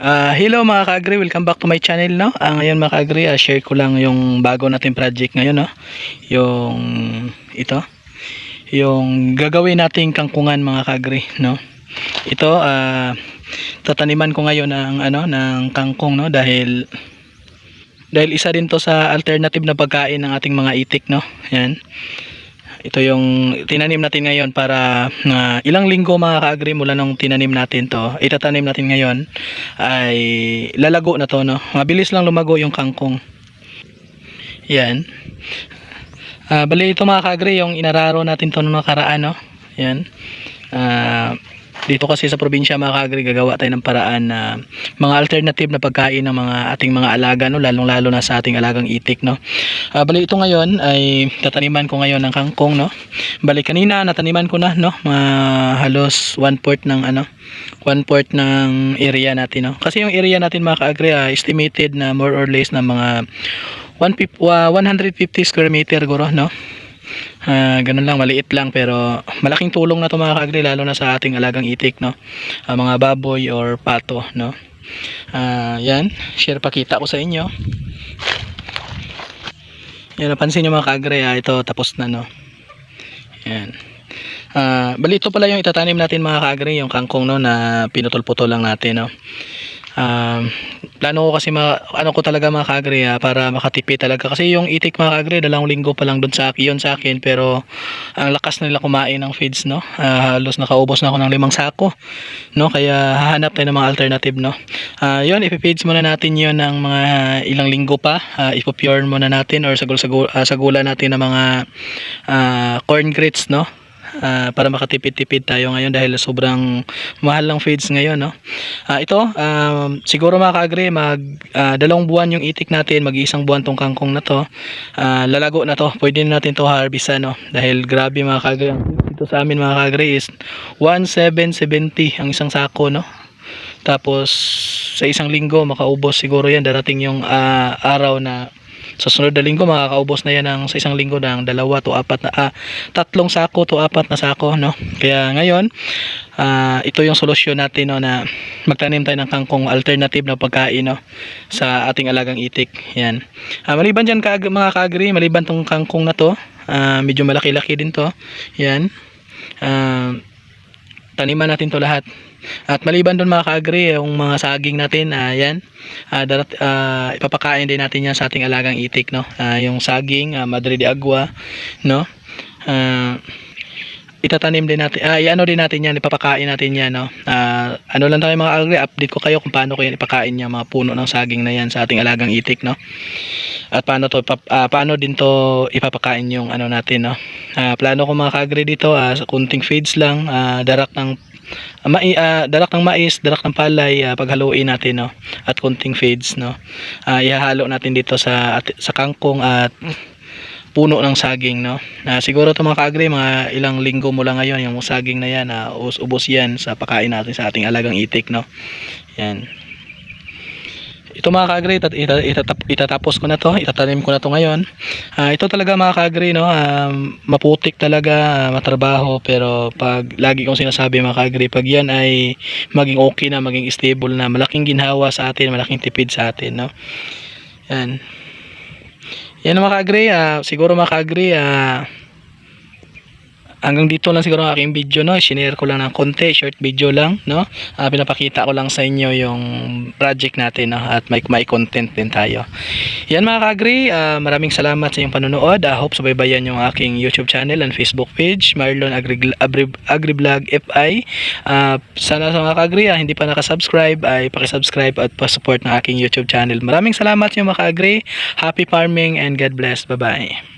Hello mga ka-agri, welcome back to my channel, no? Ngayon mga ka-agri, share ko lang yung bago nating project ngayon, no? Yung ito, yung gagawin nating kangkungan mga ka-agri, no? Ito, tataniman ko ngayon ng kangkong, no? Dahil isa din to sa alternative na pagkain ng ating mga itik, no? Yan. Ito yung tinanim natin ngayon para ilang linggo mga ka-agri mula nung tinanim natin to, itatanim natin ngayon ay lalago na to, no? Mabilis lang lumago yung kangkong. Yan. Bali ito mga ka-agri yung inararo natin to nung nakaraan, no? Yan. Dito kasi sa probinsya mga ka-agri, gagawa tayo ng paraan na mga alternative na pagkain ng mga ating mga alaga, no? Lalong lalo na sa ating alagang itik, no? Bali ito ngayon ay tataniman ko ngayon ng kangkong, no? Bali kanina nataniman ko na, no? Halos 1/4 ng 1/4 ng area natin, no? Kasi yung area natin mga ka-agri, estimated na more or less na mga 150 square meter guro, no? Ganun lang, maliit lang, pero malaking tulong na to mga ka-agri, lalo na sa ating alagang itik, no? Mga baboy or pato, no? Yan, share pakita ko sa inyo. Yan, napansin nyo mga ka-agri, ito tapos na, no? Yan. Bali ito pala yung itatanim natin mga ka-agri, yung kangkong, no, na pinutol-putol lang natin, no? Plano ko kasi ko talaga mga ka-agri, para makatipid talaga, kasi yung itik mga ka-agri 2 linggo pa lang doon sa akin, pero ang lakas nila kumain ng feeds, no? Halos nakaubos na ako ng 5 sako, no? Kaya hahanap tayo ng mga alternative, no? Yun, ipipeeds muna natin yun ng mga ilang linggo pa. Ipopure muna natin or sagula natin ng mga corn grits, no? Para makatipid-tipid tayo ngayon dahil sobrang mahal ng feeds ngayon, no? Ito, siguro mga ka-agri, 2 buwan yung itik natin, mag-1 buwan tong kangkong na to. Lalago na to, pwede natin to harvest, no? Dahil grabe mga ka-agri, dito sa amin mga ka-agri is 1,770 ang isang sako, no? Tapos sa isang linggo makaubos siguro yan, darating yung araw na sa sunod na linggo makakaubos na yan sa isang linggo ng 2 to 4 na 3 sako to 4 na sako, no? Kaya ngayon ito yung solusyon natin, no, na magtanim tayo ng kangkong, alternative na pagkain, no, sa ating alagang itik. Yan. Maliban dyan mga ka-agri, maliban tong kangkong na to, medyo malaki-laki din to. Yan. Taniman natin to lahat. At maliban doon mga ka-agri, yung mga saging natin, yan, ipapakain din natin yan sa ating alagang itik, no? Yung saging, Madre de Agua, no? Itatanim din natin, iano din natin yan, ipapakain natin yan, no? Ano lang tayo mga ka-agri, update ko kayo kung paano ko yan ipakain yung mga puno ng saging na yan sa ating alagang itik, no? At paano din to ipapakain yung natin, no? Plano ko mga ka-agri dito, kunting feeds lang, darak ng mais, darak ng palay, paghaluin natin, no? At kunting feeds, no? Ihahalo natin dito sa kangkong at puno ng saging, no? Siguro to mga ka-agri, mga ilang linggo mo lang ngayon yung saging na yan, ubos yan sa pakain natin sa ating alagang itik, no? Yan. Ito mga ka-agri, itatapos ko na to, itatanim ko na to ngayon. Ito talaga mga ka-agri, no, maputik talaga, matrabaho, pero pag lagi kong sinasabi mga ka-agri, pag yan ay maging okay na, maging stable na, malaking ginhawa sa atin, malaking tipid sa atin, no? Yan. Yan mga ka-agri, siguro mga ka-agri, hanggang dito lang siguro ang aking video, no? Shinare ko lang ng konti, short video lang, no? Pinapakita ko lang sa inyo yung project natin, no? At may content din tayo. Yan mga ka-agri, maraming salamat sa inyong panonood. Hope subaybayan yung aking YouTube channel and Facebook page, Marlon Agriblog FI. Sana sa mga ka-agri, hindi pa nakasubscribe, ay pakisubscribe at pa-support ng aking YouTube channel. Maraming salamat yung mga ka-agri. Happy farming and God bless. Bye-bye.